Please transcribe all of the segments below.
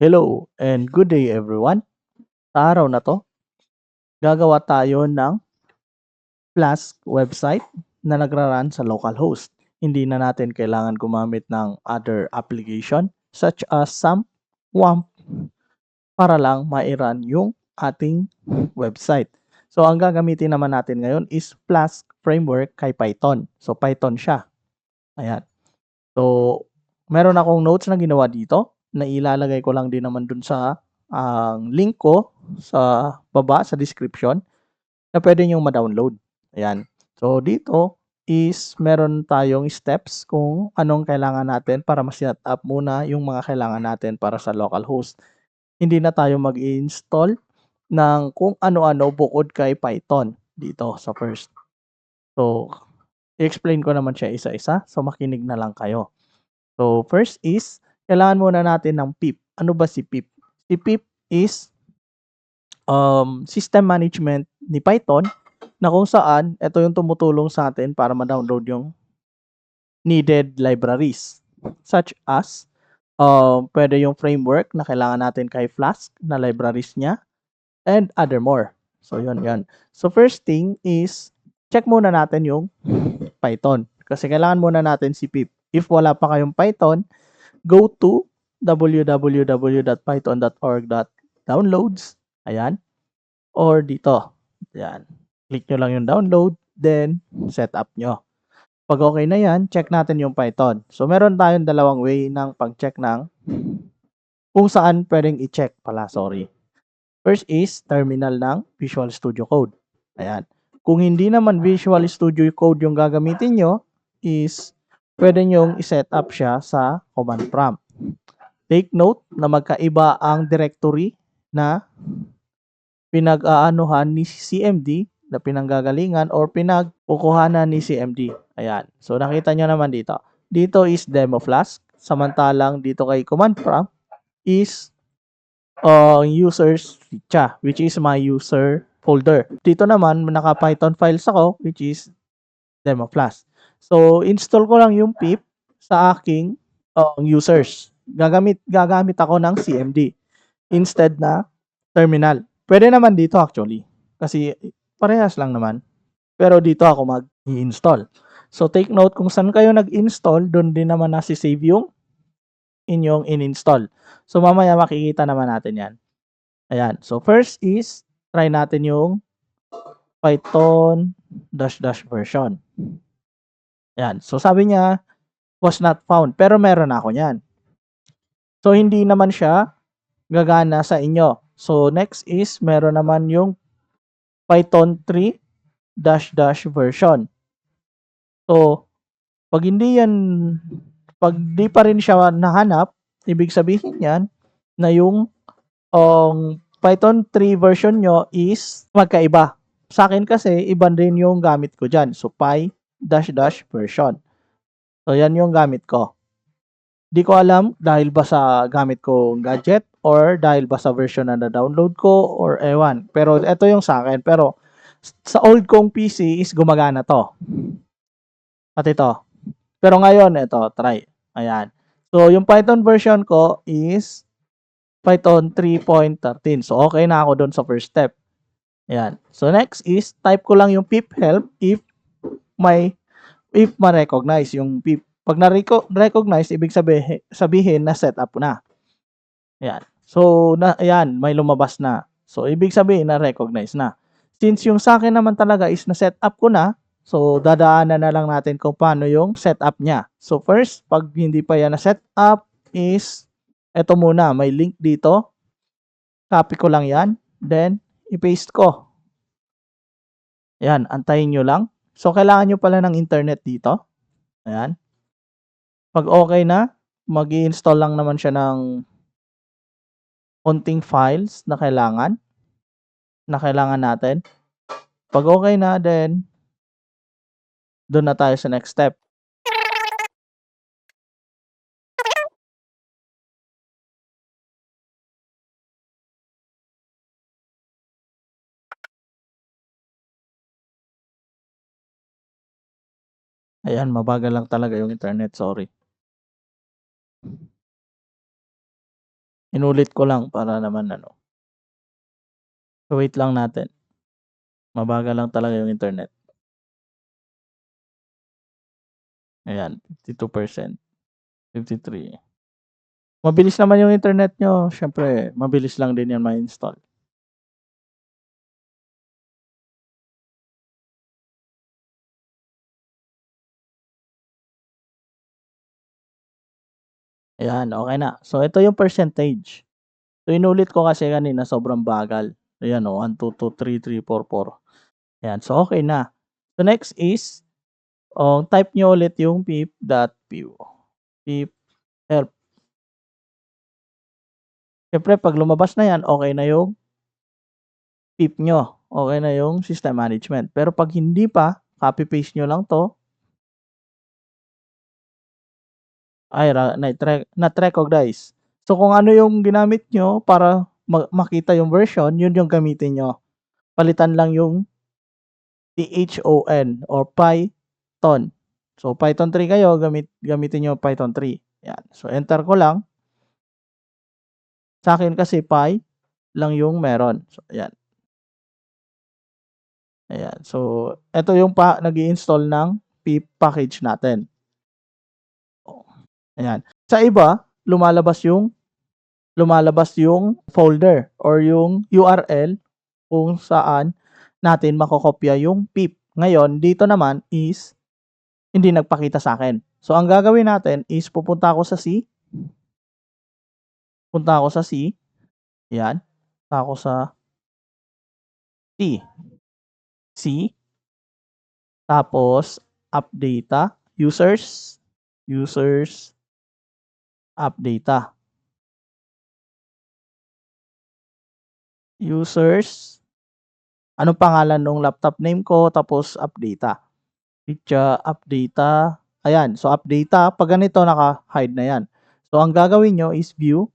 Hello and good day everyone. Sa araw na to, gagawa tayo ng Flask website na nagra-run sa localhost. Hindi na natin kailangan gumamit ng other application such as SAMP, WAMP para lang mai-run yung ating website. So ang gagamitin naman natin ngayon is Flask framework kay Python. So Python siya. Ayan. So meron akong notes na ginawa dito na ilalagay ko lang din naman dun sa ang link ko sa baba sa description na pwede nyo ma-download. Ayan. So dito is meron tayong steps kung anong kailangan natin para ma-set up muna yung mga kailangan natin para sa localhost. Hindi na tayo mag-install ng kung ano-ano bukod kay Python dito sa first. So i-explain ko naman siya isa-isa. So makinig na lang kayo. So first is kailangan muna natin ng pip. Ano ba si pip? Si pip is system management ni Python na kung saan ito yung tumutulong sa atin para ma-download yung needed libraries such as pwede yung framework na kailangan natin kay Flask na libraries niya and other more. So yun. So first thing is check muna natin yung Python kasi kailangan muna natin si pip. If wala pa kayong Python, go to www.python.org.downloads. Ayan. Or dito. Ayan. Click nyo lang yung download, then set up nyo. Pag okay na yan, check natin yung Python. So, meron tayong dalawang way ng pag-check ng kung saan pwedeng i-check pala, sorry. First is terminal ng Visual Studio Code. Ayan. Kung hindi naman Visual Studio Code yung gagamitin nyo, is pwede nyong i-set up siya sa command prompt. Take note na magkaiba ang directory na pinag-aanuhan ni CMD na pinanggagalingan or pinagkukuhanan ni CMD. Ayan. So, nakita nyo naman dito. Dito is demo flask. Samantalang dito kay command prompt is users siya, which is my user folder. Dito naman, naka-Python files ako, which is demo flask. So, install ko lang yung pip sa aking users. Gagamit ako ng CMD instead na terminal. Pwede naman dito actually. Kasi parehas lang naman. Pero dito ako mag-i-install. So take note kung saan kayo nag-install, doon din naman nasi-save yung inyong in-install. So mamaya makikita naman natin yan. Ayan. So first is, try natin yung Python -- version. Ayan. So sabi niya, was not found. Pero meron ako yan. So hindi naman siya gagana sa inyo. So next is meron naman yung Python 3 -- version. So pag di pa rin siya nahanap, ibig sabihin yan na yung Python 3 version nyo is magkaiba. Sa akin kasi iba rin yung gamit ko dyan. So Py -- version. So yan yung gamit ko. Di ko alam dahil ba sa gamit ko gadget or dahil ba sa version na na-download ko or ewan. Pero ito yung sa akin. Pero sa old kong PC is gumagana to. At ito. Pero ngayon, ito, try. Ayan. So, yung Python version ko is Python 3.13. So, okay na ako doon sa first step. Ayan. So, next is type ko lang yung pip help if ma-recognize yung pip. Pag na-recognize, ibig sabihin na set up na. Ayan. So, ayan, may lumabas na. So, ibig sabihin na recognize na. Since yung sa akin naman talaga is na set up ko na, so dadaanan na lang natin kung paano yung setup niya. So, first, pag hindi pa yan na set up is, eto muna, may link dito. Copy ko lang yan. Then, i-paste ko. Ayan, antayin nyo lang. So, kailangan nyo pala ng internet dito. Ayan. Pag okay na, mag-i-install lang naman siya ng konting files na kailangan natin. Pag okay na, then doon na tayo sa next step. Ayan, mabagal lang talaga yung internet, sorry. Inulit ko lang para naman ano. So, wait lang natin. Mabagal lang talaga yung internet. Ayan, 52%, 53. Mabilis naman yung internet nyo. Siyempre, mabilis lang din yan ma-install. Ayan, okay na. So, ito yung percentage. So, inulit ko kasi kanina sobrang bagal. Ayan o, 1, 2, 2, 3, 3, 4, 4. Ayan, so okay na. So, next is, type nyo ulit yung pip.py. Pip help. Siyempre, pag lumabas na yan, okay na yung pip nyo. Okay na yung system management. Pero pag hindi pa, copy-paste nyo lang to. Ay, not recognize. So, kung ano yung ginamit nyo para makita yung version, yun yung gamitin nyo. Palitan lang yung Thon or Python. So, Python 3 kayo, gamitin nyo Python 3. Yan. So, enter ko lang. Sa akin kasi Py lang yung meron. So, ayan. Ayan. So, ito yung nag-i-install ng pip package natin. Ayan. Sa iba, lumalabas yung folder or yung URL kung saan natin makokopya yung pip. Ngayon, dito naman is hindi nagpakita sa akin. So, ang gagawin natin is pupunta ako sa C. Punta ako sa C. Ayan. Punta ako sa C. C. Tapos, app data. Users. App data. Users. Anong pangalan ng laptop name ko? Tapos, app data. Picture, app data. Ayan. So, app data. Pag ganito, naka-hide na yan. So, ang gagawin nyo is view.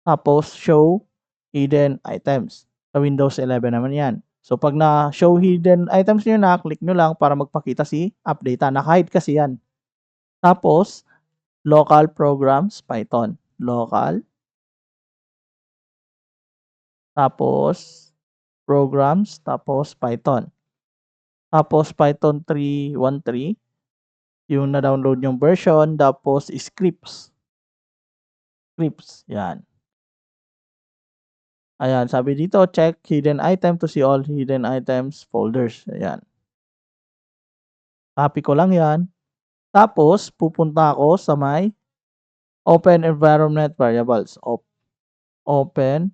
Tapos, show hidden items. Sa Windows 11 naman yan. So, pag na-show hidden items nyo na, click nyo lang para magpakita si app data. Naka-hide kasi yan. Tapos, local programs, Python. Local. Tapos, programs. Tapos, Python. Tapos, Python 3.1.3. Yung na-download yung version. Tapos, scripts. Yan. Ayan, sabi dito, check hidden item to see all hidden items folders. Ayan. Copy ko lang yan. Tapos, pupunta ako sa may open environment variables. Open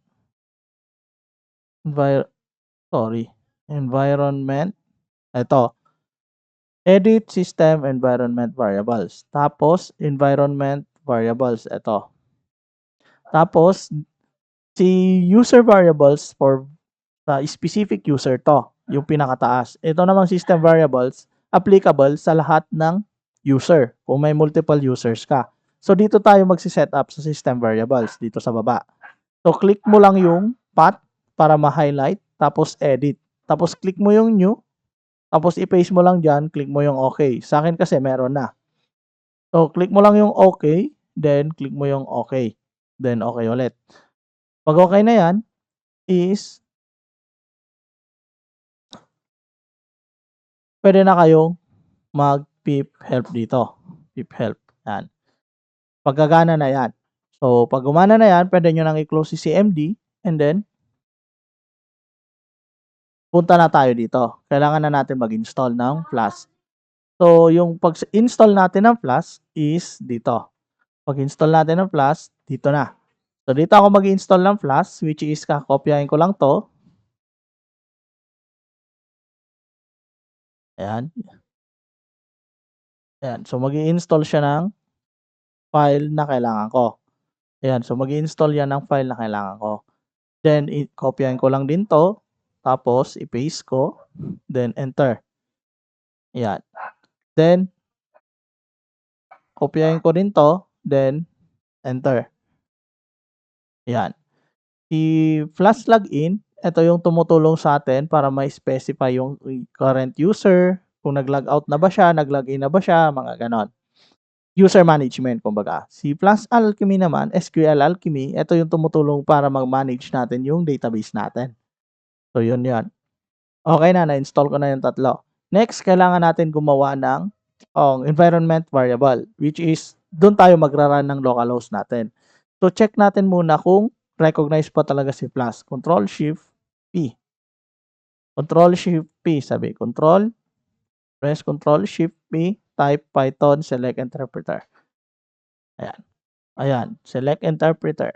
environment. Ito. Edit system environment variables. Tapos, environment variables. Ito. Tapos, si user variables for sa specific user to. Yung pinakataas. Ito namang system variables applicable sa lahat ng user. Kung may multiple users ka. So, dito tayo magsiset up sa system variables. Dito sa baba. So, click mo lang yung path para ma-highlight. Tapos, edit. Tapos, click mo yung new. Tapos, i-paste mo lang dyan. Click mo yung okay. Sa akin kasi meron na. So, click mo lang yung okay. Then, click mo yung okay. Then, okay ulit. Pag okay na yan, is pwede na kayong mag-pip help dito. Pip help. Yan. Pagkagana na yan. So, pag gumana na yan, pwede nyo nang i-close si CMD and then punta na tayo dito. Kailangan na natin mag-install ng Flask. So, yung pag-install natin ng Flask is dito. Pag-install natin ng Flask, dito na. So, dito ako mag-install ng Flask, which is kakopyahin ko lang to. Ayan. Ayan. So, mag-i-install siya ng file na kailangan ko. Ayan. So, mag-i-install yan ng file na kailangan ko. Then, i-kopyahin ko lang din to. Tapos, i-paste ko. Then, enter. Ayan. Then, kopyahin ko din to. Then, enter. Ayan. Si Flask Login, ito yung tumutulong sa atin para ma-specify yung current user, kung nag-log out na ba siya, nag-login na ba siya, mga ganon. user management kumbaga. Si Plus Alchemy naman, SQL Alchemy, ito yung tumutulong para mag-manage natin yung database natin. So yun yan. Okay na, na-install ko na yung tatlo. Next, kailangan natin gumawa ng environment variable, which is doon tayo magra-run ng localhost natin. So check natin muna kung recognize pa talaga si Plus. Control Shift P. Control Shift P, sabi. Press Control Shift P, type Python, select interpreter. Ayan. Ayan, select interpreter.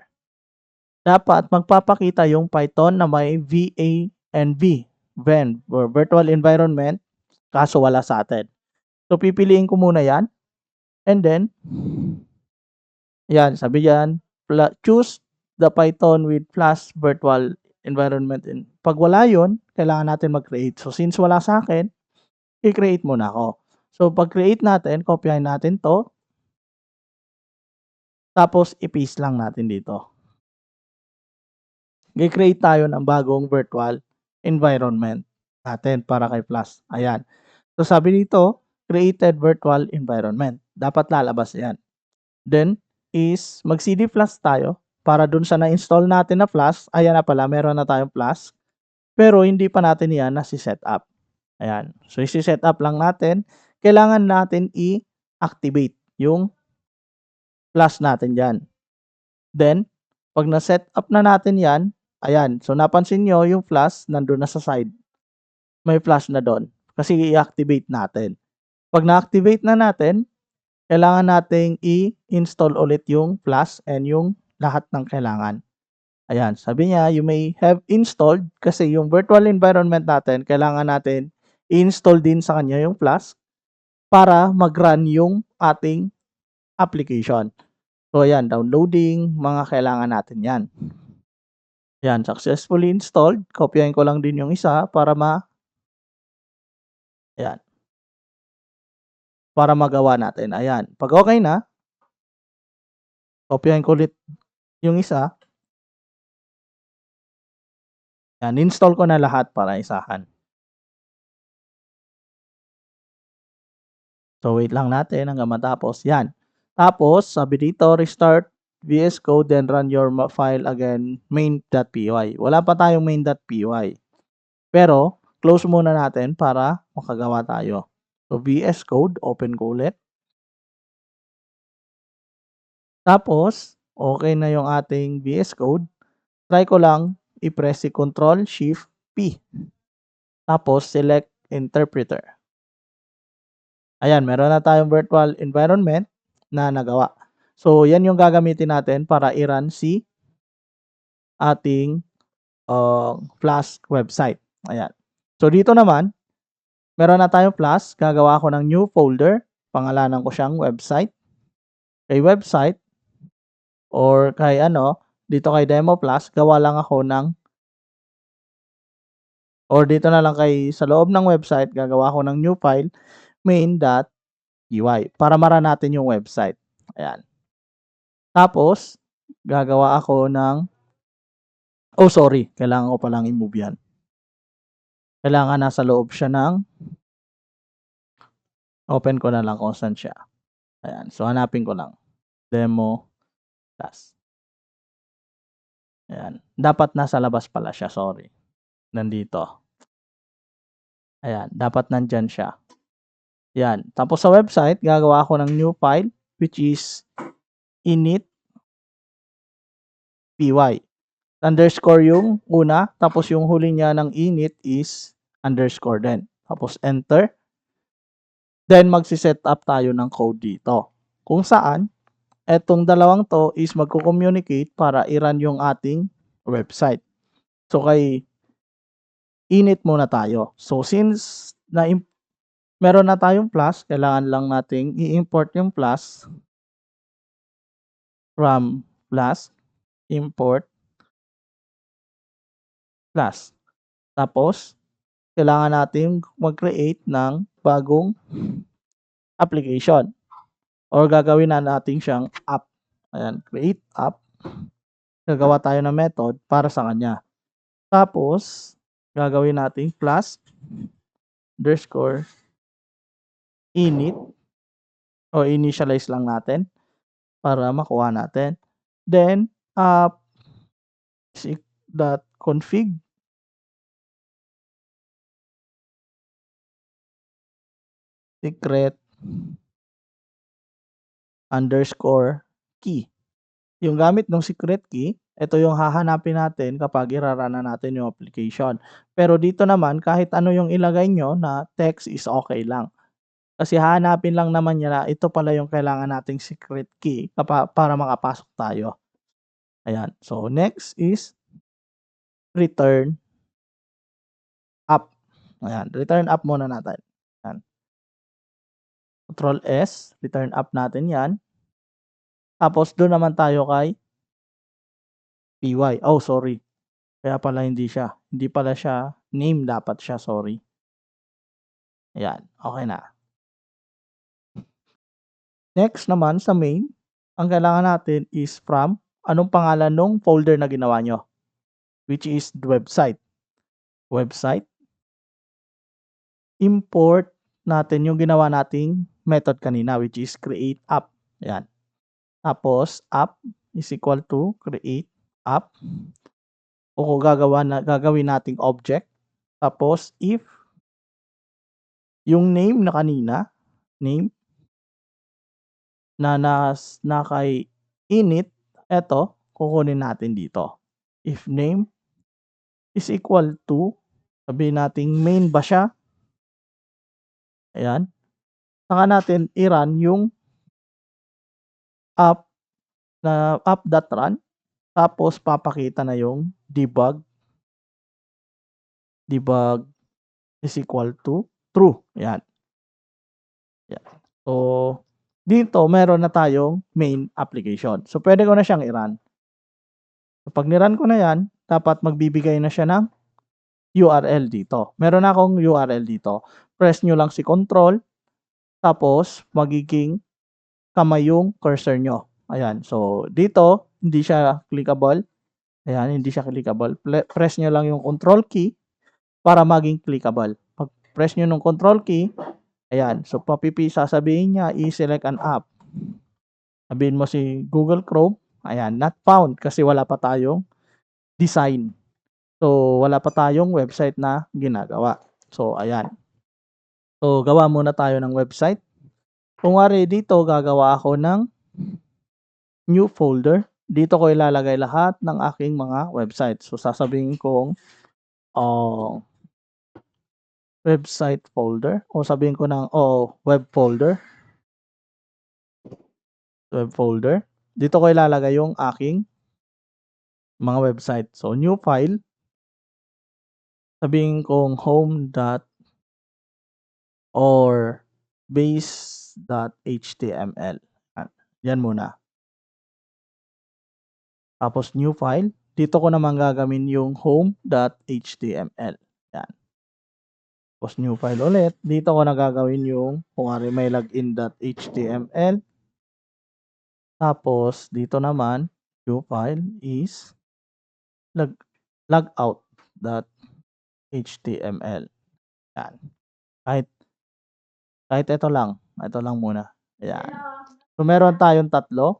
Dapat magpapakita yung Python na may VANV, VEN, or virtual environment, kaso wala sa atin. So pipiliin ko muna yan. And then, yan, sabi yan, choose the Python with plus virtual environment. Pag wala yun, kailangan natin mag-create. So since wala sa akin, i-create muna ako. So pag create natin, kopyahin natin to. Tapos i-paste lang natin dito. I-create tayo ng bagong virtual environment natin para kay Plus. Ayan. So sabi dito, created virtual environment. Dapat lalabas yan. Then is mag-cd plus tayo para dun sa na-install natin na Plus. Ayan na pala, meron na tayong Plus. Pero hindi pa natin yan nasi-set up. Ayan. So isi-set up lang natin. Kailangan natin i-activate yung Plus natin dyan. Then, pag na-set up na natin yan, ayan. So napansin nyo yung Plus nandun na sa side. May Plus na doon. Kasi i-activate natin. Pag na-activate na natin, kailangan nating i-install ulit yung Plus and yung lahat ng kailangan. Ayan, sabi niya, you may have installed kasi yung virtual environment natin, kailangan natin i-install din sa kanya yung Plus para mag-run yung ating application. So, ayan, downloading, mga kailangan natin yan. Ayan, successfully installed. Kopyahin ko lang din yung isa para ayan, para magawa natin. Ayan, pag okay na, kopyahin ko ulit yung isa. Ayan, install ko na lahat para isahan. So, wait lang natin hanggang matapos. Yan. Tapos, sabi dito, restart VS Code, then run your file again, main.py. Wala pa tayong main.py. Pero, close muna natin para makagawa tayo. So, VS Code, open ko ulit. Tapos, okay na yung ating VS Code. Try ko lang i-press si Control Shift P. Tapos, select interpreter. Ayan, meron na tayong virtual environment na nagawa. So, yan yung gagamitin natin para i-run si ating Flask website. Ayan. So, dito naman, meron na tayong Flask. Gagawa ako ng new folder. Pangalanan ko siyang website. Kay website or kay dito kay Demo Plus, gawa lang ako ng or dito na lang kay sa loob ng website, gagawa ako ng new file main.py para mara natin yung website. Ayan. Tapos, gagawa ako ng sorry. Kailangan ko palang i-move yan. Kailangan nasa loob siya ng open ko na lang kung saan siya. Ayan. So, hanapin ko lang. Demo Plus. Ayan. Dapat nasa labas pala siya. Sorry. Nandito. Ayan. Dapat nandyan siya. Ayan. Tapos sa website, gagawa ako ng new file which is init.py. Underscore yung una. Tapos yung huli niya ng init is underscore din. Tapos enter. Then magsiset up tayo ng code dito. Kung saan, etong dalawang to is magko-communicate para i-run yung ating website. So kay init muna tayo. So since meron na tayong plus, kailangan lang nating i-import yung plus from plus, import plus. Tapos, kailangan natin mag-create ng bagong application or gagawin na natin siyang app. Ayan, create app. Gagawa tayo ng method para sa kanya. Tapos, gagawin natin plus underscore init o initialize lang natin para makuha natin. Then, config secret underscore key. Yung gamit ng secret key, ito yung hahanapin natin kapag irarun na natin yung application. Pero dito naman, kahit ano yung ilagay nyo na text is okay lang. Kasi hahanapin lang naman niya na ito pala yung kailangan nating secret key para makapasok tayo. Ayan. So, next is return up. Ayan. Return up muna natin. Ayan. Control S. Return up natin yan. Tapos, doon naman tayo kay py. Oh, sorry. Kaya pala hindi siya. Hindi pala siya name dapat siya. Sorry. Ayan. Okay na. Next naman sa main, ang kailangan natin is from anong pangalan nung folder na ginawa nyo. Which is the website. Website. Import natin yung ginawa nating method kanina which is create app. Ayan. Tapos app is equal to create app. O gagawin nating object. Tapos if yung name na kanina, name na kay init, eto kukunin natin dito. If name is equal to, sabihin nating main ba siya? Ayan. Saka natin i-run yung app na app.run. Tapos papakita na yung debug is equal to true. Ayan. Ayan. So, dito meron na tayong main application. So, pwede ko na siyang i-run. So, pag ni-run ko na yan, dapat magbibigay na siya ng URL dito. Meron na akong URL dito. Press nyo lang si control. Tapos, magiging kamay yung cursor nyo. Ayan. So, dito, hindi siya clickable. Ayan, hindi siya clickable. Press nyo lang yung control key para maging clickable. Pag press nyo ng control key, ayan. So, sasabihin niya, i-select an app. Sabihin mo si Google Chrome. Ayan, not found kasi wala pa tayong design. So, wala pa tayong website na ginagawa. So, ayan. So, gawa muna tayo ng website. Kung wari dito, gagawa ako ng new folder. Dito ko ilalagay lahat ng aking mga website. So, sasabihin kong website folder o sabihin ko ng web folder. Web folder. Dito ko ilalagay yung aking mga website. So, new file. Sabihin kong home or base.html. Yan muna. Tapos new file. Dito ko naman gagawin yung home.html. Yan. Tapos new file ulit. Dito ko na gagawin yung kung may login.html. Tapos dito naman new file is logout.html. Yan. Kahit ito lang. Ito lang muna. Ayan. So, meron tayong tatlong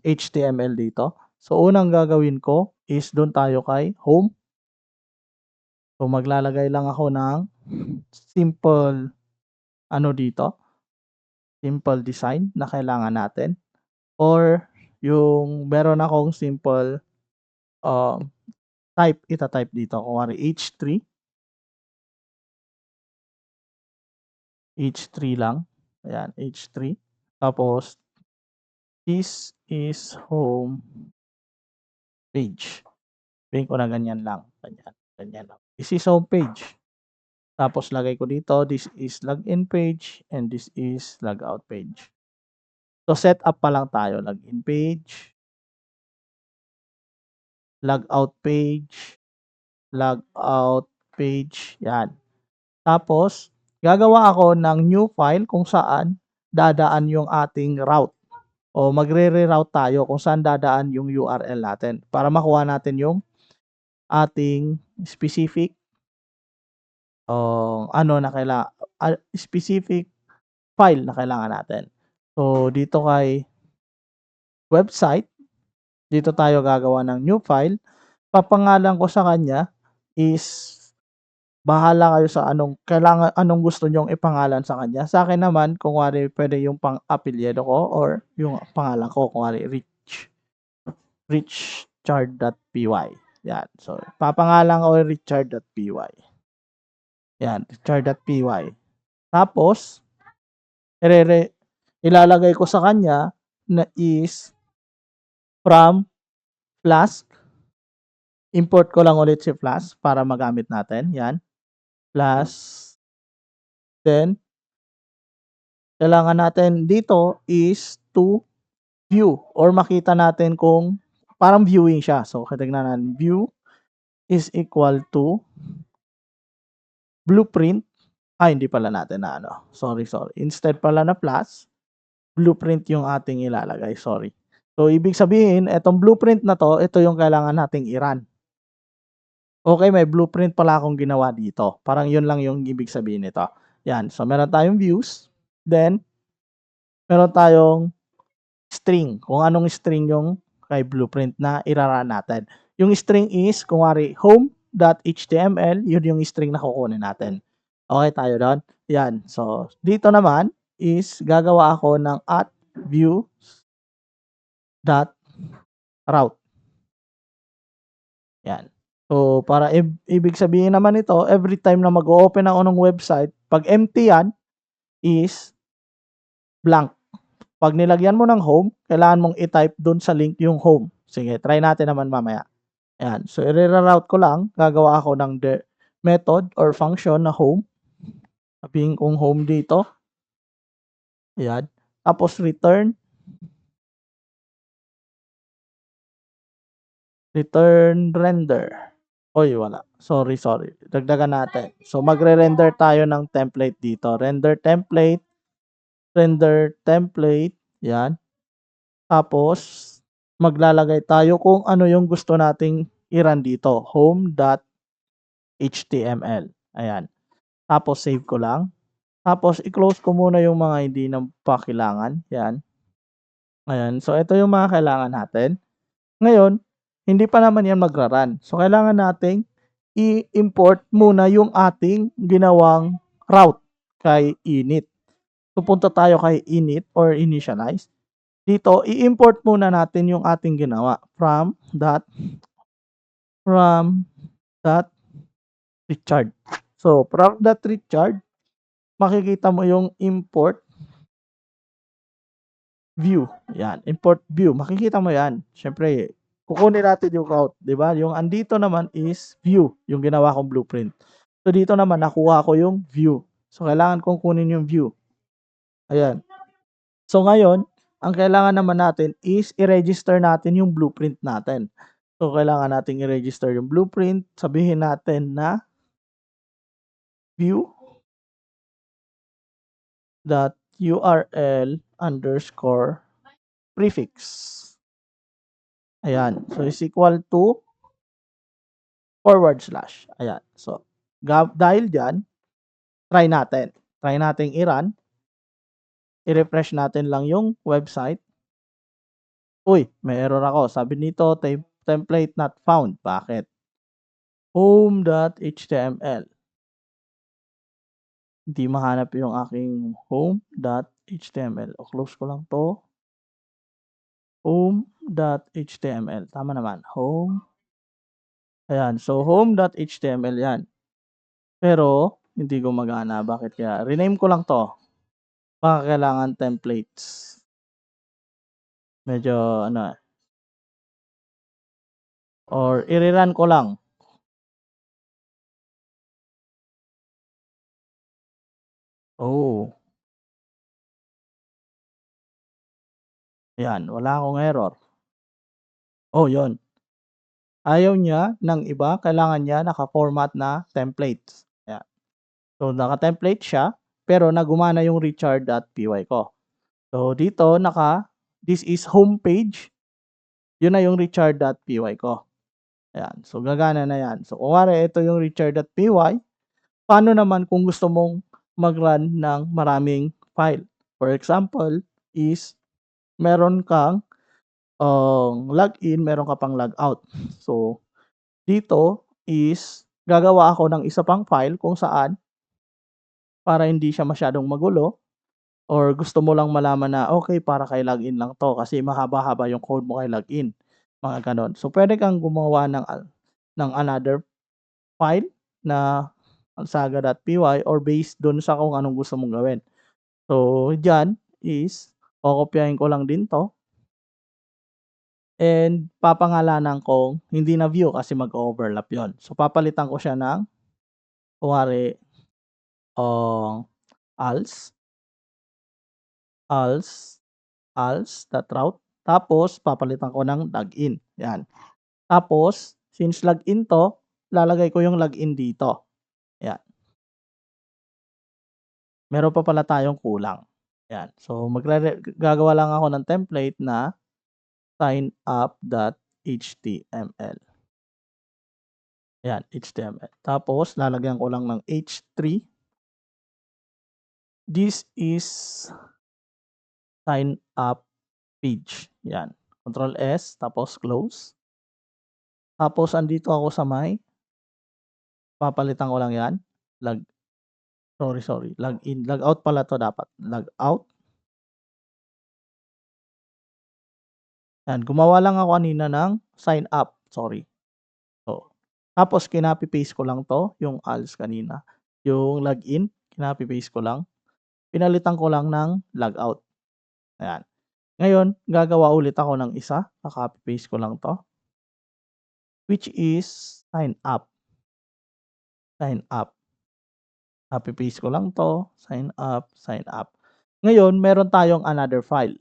HTML dito. So, unang gagawin ko is doon tayo kay home. So, maglalagay lang ako ng simple dito. Simple design na kailangan natin. Or, yung meron akong simple ita-type dito. Kung H3. H3 lang. Ayan, H3. Tapos, this is home page. Sabihin ko na ganyan lang. Ganyan lang. This is home page. Tapos, lagay ko dito, this is login page and this is logout page. So, set up pa lang tayo. Login page, logout page, logout page. Yan. Tapos, gagawa ako ng new file kung saan dadaan yung ating route. O magre-reroute tayo kung saan dadaan yung URL natin para makuha natin yung ating specific specific file na kailangan natin. So, dito kay website, dito tayo gagawa ng new file. Papangalan ko sa kanya is bahala kayo sa anong gusto nyong ipangalan sa kanya. Sa akin naman, kung wari pwede yung pang-apelyido ko or yung pangalan ko, kung wari richard.py. Yan. So, papangalan ko richard.py. Yan, richard.py. Tapos, ilalagay ko sa kanya na is from Flask. Import ko lang ulit si Flask para magamit natin. Yan. Plus, then, kailangan natin dito is to view or makita natin kung parang viewing siya. So, tignan natin. View is equal to blueprint. Hindi pala natin na ano. Sorry. Instead pala na plus, blueprint yung ating ilalagay. Sorry. So, ibig sabihin, itong blueprint na to, ito yung kailangan nating i-run. Okay, may blueprint pala akong ginawa dito. Parang yun lang yung ibig sabihin nito. Yan. So, meron tayong views. Then, meron tayong string. Kung anong string yung kay blueprint na irara natin. Yung string is, kung wari, home.html, yun yung string na kukunin natin. Okay tayo doon? Yan. So, dito naman is gagawa ako ng @view.route. Yan. So, para ibig sabihin naman ito, every time na mag-open ako ng website, pag empty yan, is blank. Pag nilagyan mo ng home, kailangan mong i-type dun sa link yung home. Sige, try natin naman mamaya. Ayan. So, i-reroute ko lang. Gagawa ako ng method or function na home. Sabihin kong home dito. Ayan. Tapos, return render. Oy, wala. Sorry. Dagdagan natin. So, magre-render tayo ng template dito. Render template. Yan. Tapos, maglalagay tayo kung ano yung gusto nating i-run dito. Home.html. Ayan. Tapos, save ko lang. Tapos, i-close ko muna yung mga hindi na pa kailangan. Yan. Ayan. So, ito yung mga kailangan natin. Ngayon, hindi pa naman yan magra-run. So, kailangan nating i-import muna yung ating ginawang route kay init. So, punta tayo kay init or initialize. Dito, i-import muna natin yung ating ginawa from .richard. So, from .richard, makikita mo yung import view. Yan, import view. Makikita mo yan. Siyempre, kukunin natin yung route, di ba? Yung andito naman is view, yung ginawa kong blueprint. So, dito naman, nakuha ko yung view. So, kailangan kong kunin yung view. Ayan. So, ngayon, ang kailangan naman natin is i-register natin yung blueprint natin. So, kailangan natin i-register yung blueprint. Sabihin natin na view.url_prefix. Ayan. So, is equal to /. Ayan. So, dahil dyan, try natin. Try natin i-run. I-refresh natin lang yung website. Uy, may error ako. Sabi nito, template not found. Bakit? Home.html. Hindi mahanap yung aking home.html. O, close ko lang to. Home.html. Tama naman. Home. Ayan. So, home.html yan. Pero, hindi gumagana. Bakit kaya? Rename ko lang to. Baka kailangan templates. Medyo, or, i-rerun ko lang. Oh. Ayan. Wala akong error. Oh, yon. Ayaw niya ng iba, kailangan niya naka-format na templates. Ayan. So, naka-template siya, pero nagumana yung richard.py ko. So, dito, this is homepage. Yun na yung richard.py ko. Ayan. So, gagana na yan. So, kung wari, ito yung richard.py, paano naman kung gusto mong mag-run ng maraming file. For example is meron kang login, meron ka pang logout. So, dito is gagawa ako ng isa pang file kung saan para hindi siya masyadong magulo or gusto mo lang malaman na, okay para kay login lang 'to kasi mahaba-haba yung code mo kay login, mga gano'n. So, puwede kang gumawa ng another file na saga.py or based dun sa kung anong gusto mong gawin. So, diyan is kokopyahin ko lang din 'to and papangalanan kong hindi na view kasi mag-o-overlap 'yon. So, papalitan ko siya ng kunwari, um, als, als, als.route tapos papalitan ko ng login, 'yan. Tapos since login 'to, lalagay ko yung login dito, 'yan. Meron pa pala tayong kulang, 'yan. So, gagawa lang ako ng template na signup.html. Ayan, HTML. Tapos lalagyan ko lang ng H3. This is sign up page. Yan. Control S, tapos close. Tapos andito ako sa papalitan ko lang yan. Log, sorry. Login. Logout pala to dapat. Logout. Yan. Gumawa lang ako kanina ng sign up. Sorry. So, tapos kinopy-paste ko lang to, yung als kanina. Yung login, kinopy-paste ko lang. Pinalitan ko lang ng logout. Ayan. Ngayon, gagawa ulit ako ng isa. Copy-paste ko lang to. Which is sign up. Sign up. Copy-paste ko lang to. Sign up, sign up. Ngayon, meron tayong another file.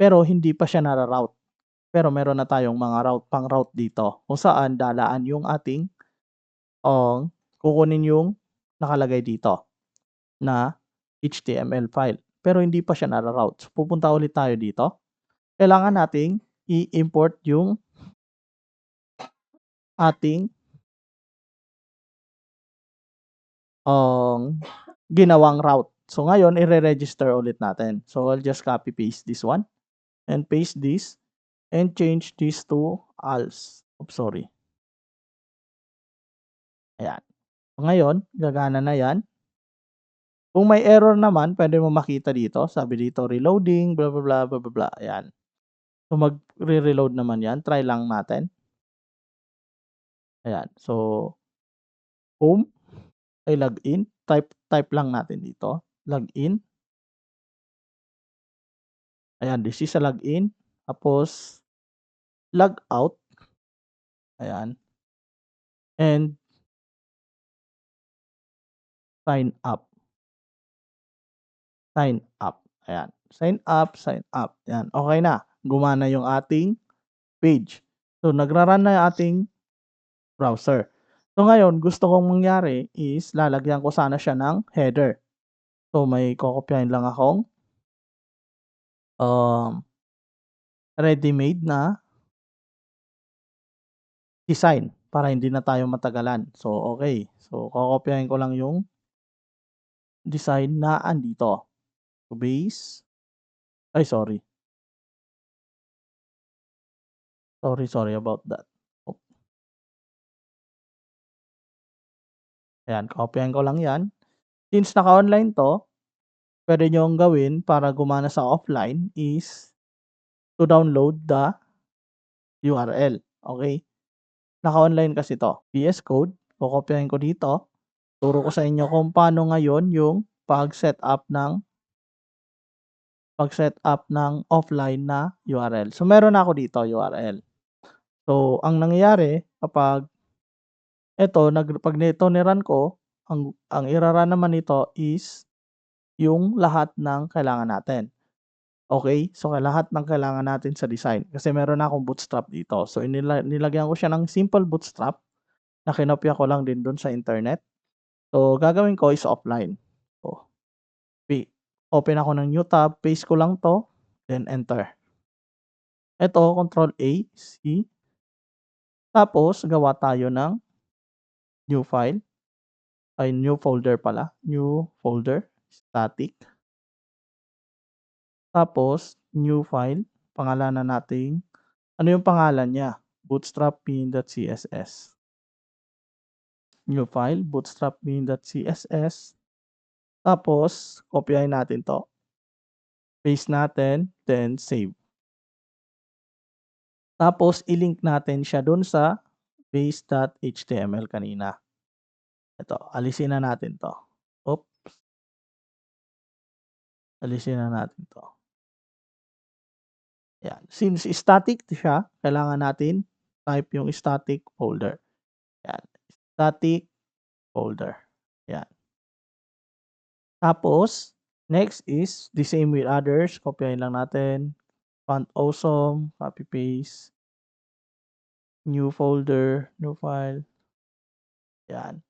Pero hindi pa siya nara-route. Pero meron na tayong mga pang-route dito. Kung saan dalaan yung ating kukunin yung nakalagay dito na HTML file. Pero hindi pa siya nara-route. So, pupunta ulit tayo dito. Kailangan nating i-import yung ating ginawang route. So, ngayon ire-register ulit natin. So, I'll just copy paste this one and paste this and change this to als. Oops, sorry. Ayan. So, ngayon, gagana na yan. Kung may error naman, pwede mo makita dito. Sabi dito, reloading, blah, blah, blah, blah, blah, blah. Ayan. So, mag-reload naman yan. Try lang natin. Ayan. So, home, ay login. Type lang natin dito. Login. Ayan, this is a login. Tapos, logout. Ayan. And sign up. Sign up. Ayan. Sign up, sign up. Ayan. Okay na. Gumana yung ating page. So, nagra-run na yung ating browser. So, ngayon, gusto kong mangyari is lalagyan ko sana siya ng header. So, may kokopyahin lang akong ready-made na design para hindi na tayo matagalan. So, okay. So, kokopyahin ko lang yung design na andito. So, base. Ay, sorry. Sorry about that. Ayan, kopyahin ko lang yan. Since naka-online to, pwede nyong gawin para gumana sa offline is to download the URL. Okay? Naka-online kasi to. VS Code, kokopyahin ko dito. Turo ko sa inyo kung paano ngayon yung pag-setup ng offline na URL. So, meron ako dito URL. So, ang nangyayari kapag pag nito ni-run ko, ang ira-run naman nito is yung lahat ng kailangan natin. Okay? So, lahat ng kailangan natin sa design. Kasi meron na akong bootstrap dito. So, nilagyan ko siya ng simple bootstrap na kinopya ko lang din dun sa internet. So, gagawin ko is offline. So, open ako ng new tab, paste ko lang to, then enter. Ito, Control A, C. Tapos, gawa tayo ng new file. Ay, new folder pala. New folder, static. Tapos new file, pangalanan natin ano yung pangalan niya? Bootstrap min.css. New file, bootstrap min.css. Tapos kopyahin natin 'to. Paste natin, then save. Tapos i-link natin siya dun sa base.html kanina. Ito, alisin na natin 'to. Oops, alisin na natin 'to. Yan. Since static siya, kailangan natin type yung static folder. Yan, static folder. Yan. Tapos, next is the same with others. Kopyahin lang natin. Font awesome, copy paste. New folder, new file. Yan.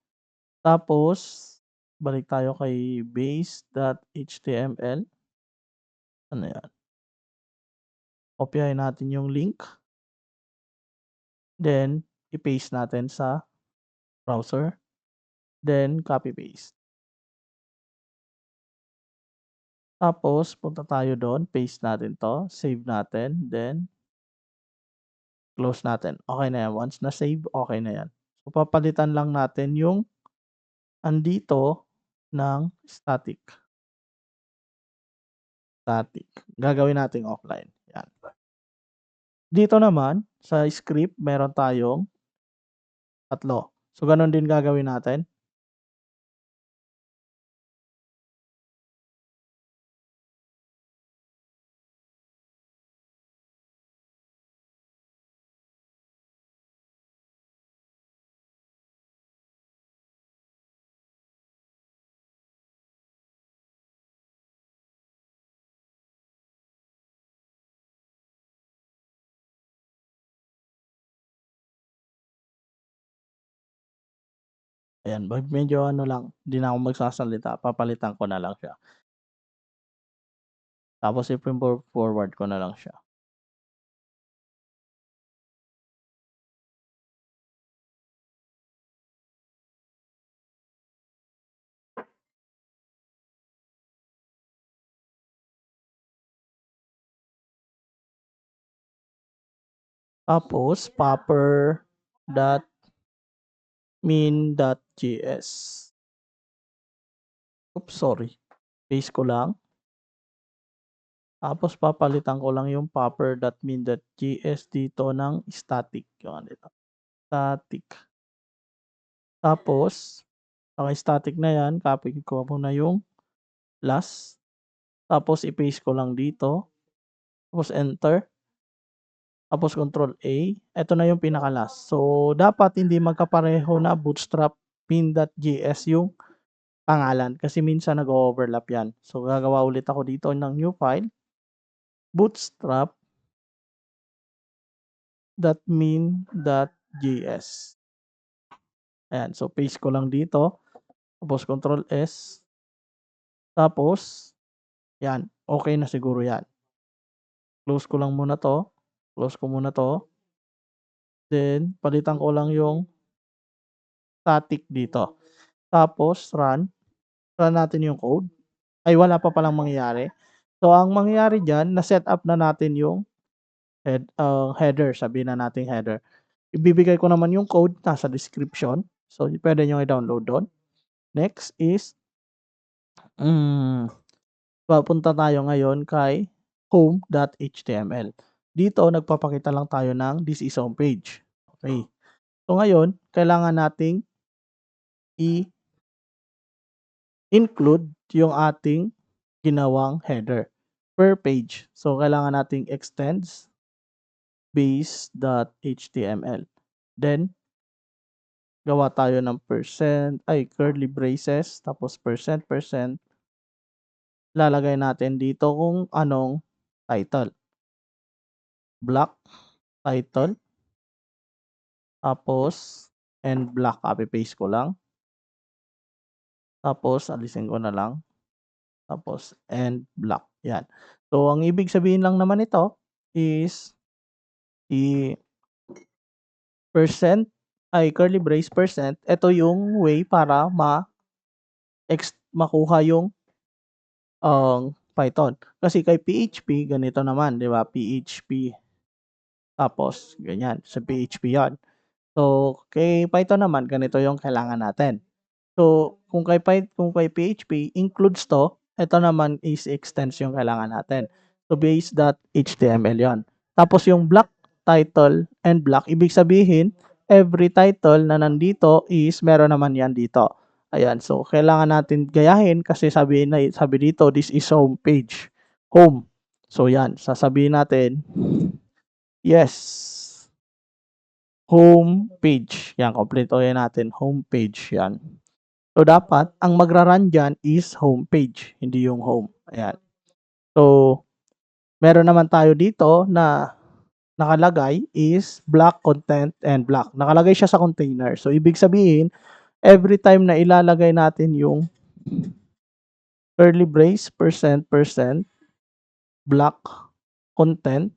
Tapos, balik tayo kay base.html. Ano yan? Kopyahin natin yung link. Then, i-paste natin sa browser. Then, copy paste. Tapos, punta tayo doon. Paste natin to. Save natin. Then, close natin. Okay na yan. Once na save, okay na yan. So, papalitan lang natin yung andito ng static. Static. Gagawin natin offline. Yan. Dito naman, sa script, meron tayong 3. So, ganun din gagawin natin. Ayan, medyo ano lang, hindi na ako magsasalita, papalitan ko na lang siya. Tapos i-forward ko na lang siya. Tapos popper.min.js. Oops, sorry. Paste ko lang. Tapos papalitan ko lang yung popper.min.js dito ng static. Yung dito. Static. Tapos, naka-static na yan. Copy ko muna yung last. Tapos i-paste ko lang dito. Tapos enter. Tapos control A. Ito na yung pinaka-last. So, dapat hindi magkapareho na bootstrap min.js yung pangalan. Kasi minsan nag-overlap yan. So, gagawa ulit ako dito ng new file. bootstrap.min.js. Ayan. So, paste ko lang dito. Tapos control S. Tapos, yan. Okay na siguro yan. Close ko lang muna to. Close ko muna to. Then, palitan ko lang yung static dito. Tapos, run. Run natin yung code. Ay, wala pa palang mangyayari. So, ang mangyayari dyan, na-set up na natin yung header. Sabihin na natin header. Ibibigay ko naman yung code nasa description. So, pwede nyo i-download doon. Next is, papunta tayo ngayon kay home.html. Dito, nagpapakita lang tayo ng this is home page. Okay. So, ngayon, kailangan nating i-include yung ating ginawang header per page. So, kailangan nating extends base.html. Then, gawa tayo ng curly braces, tapos percent. Lalagay natin dito kung anong title. Block title. Tapos, and block, copy paste ko lang. Tapos, alisin ko na lang. Tapos, and block. Yan. So, ang ibig sabihin lang naman ito is curly brace percent. Ito yung way para makuha yung Python. Kasi kay PHP, ganito naman, di ba? PHP, tapos ganyan, sa PHP yan. So, kay Python naman, ganito yung kailangan natin. So, kung kay PHP, includes to, ito naman is extends yung kailangan natin. So, base.html yon. Tapos yung block, title, and block, ibig sabihin, every title na nandito is meron naman yan dito. Ayan, so kailangan natin gayahin kasi sabi dito, this is home page. Home. So, yan, sasabihin natin, yes, home page. Yan, kompletuhin natin, home page yan. So, dapat, ang magra-run dyan is home page, hindi yung home. Ayan. So, meron naman tayo dito na nakalagay is block, content, and block. Nakalagay siya sa container. So, ibig sabihin, every time na ilalagay natin yung curly brace, %, block, content,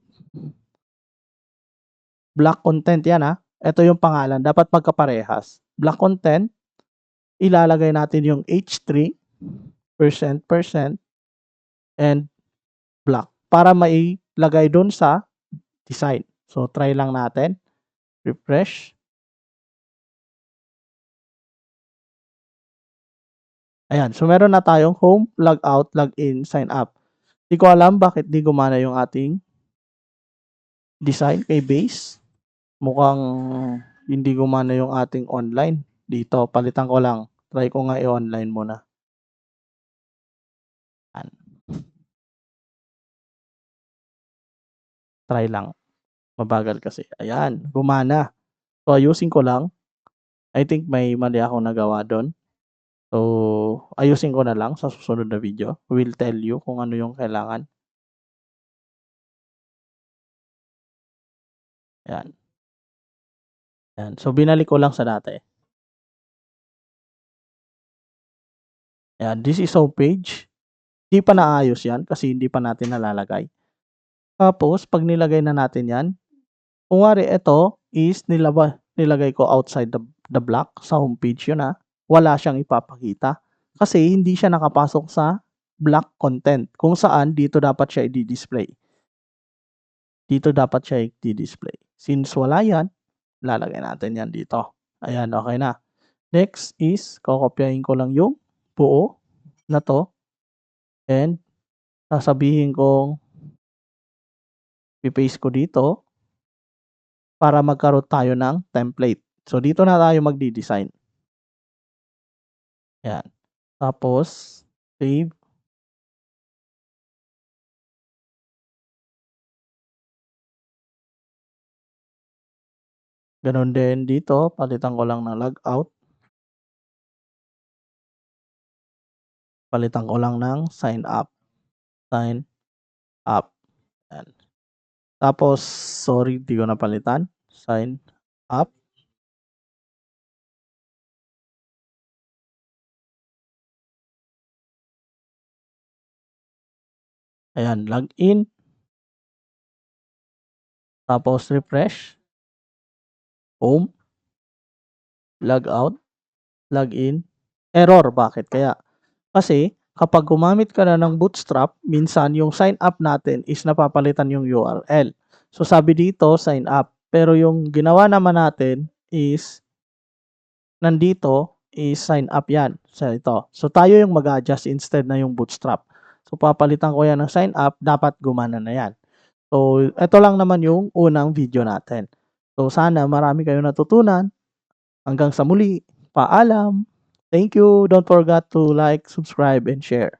yan ha. Ito yung pangalan. Dapat magkaparehas. Block content, ilalagay natin yung h3, %, and block para mailagay doon sa design. So, try lang natin. Refresh. Ayan. So, meron na tayong home, logout, login, sign up. Di ko alam bakit di gumana yung ating design kay base. Mukhang hindi gumana yung ating online. Dito, palitan ko lang. Try ko nga i-online muna. Ayan. Try lang. Mabagal kasi. Ayan, gumana. So, ayusin ko lang. I think may mali akong nagawa doon. So, ayusin ko na lang sa susunod na video. Will tell you kung ano yung kailangan. Ayan. Ayan. So, binalik ko lang sa dati. Ayan. This is home page. Hindi pa naayos yan kasi hindi pa natin nalalagay. Tapos, pag nilagay na natin yan, kung wari ito is nilagay ko outside the block sa home page yun ha. Wala siyang ipapakita. Kasi hindi siya nakapasok sa block content. Kung saan, dito dapat siya i-display. Dito dapat siya i-display. Since wala yan, lalagay natin yan dito. Ayan, okay na. Next is, kokopyahin ko lang yung buo na to. And, sasabihin kong i-paste ko dito para magkaroon tayo ng template. So, dito na tayo magdi-design. Ayan. Tapos, save. Ganon din dito, palitan ko lang ng logout. Palitan ko lang ng sign up. Sign up. Ayan. Tapos, sorry, di ko napalitan. Sign up. Ayan, login. Tapos, refresh. Home. Logout. Login. Error. Bakit kaya? Kasi, kapag gumamit ka na ng Bootstrap, minsan yung sign up natin is napapalitan yung URL. So, sabi dito, sign up. Pero yung ginawa naman natin is, nandito is sign up yan. So, ito. So, tayo yung mag-adjust instead na yung Bootstrap. So, papalitan ko yan ng sign up, dapat gumana na yan. So, ito lang naman yung unang video natin. So, sana marami kayong natutunan. Hanggang sa muli. Paalam. Thank you. Don't forget to like, subscribe, and share.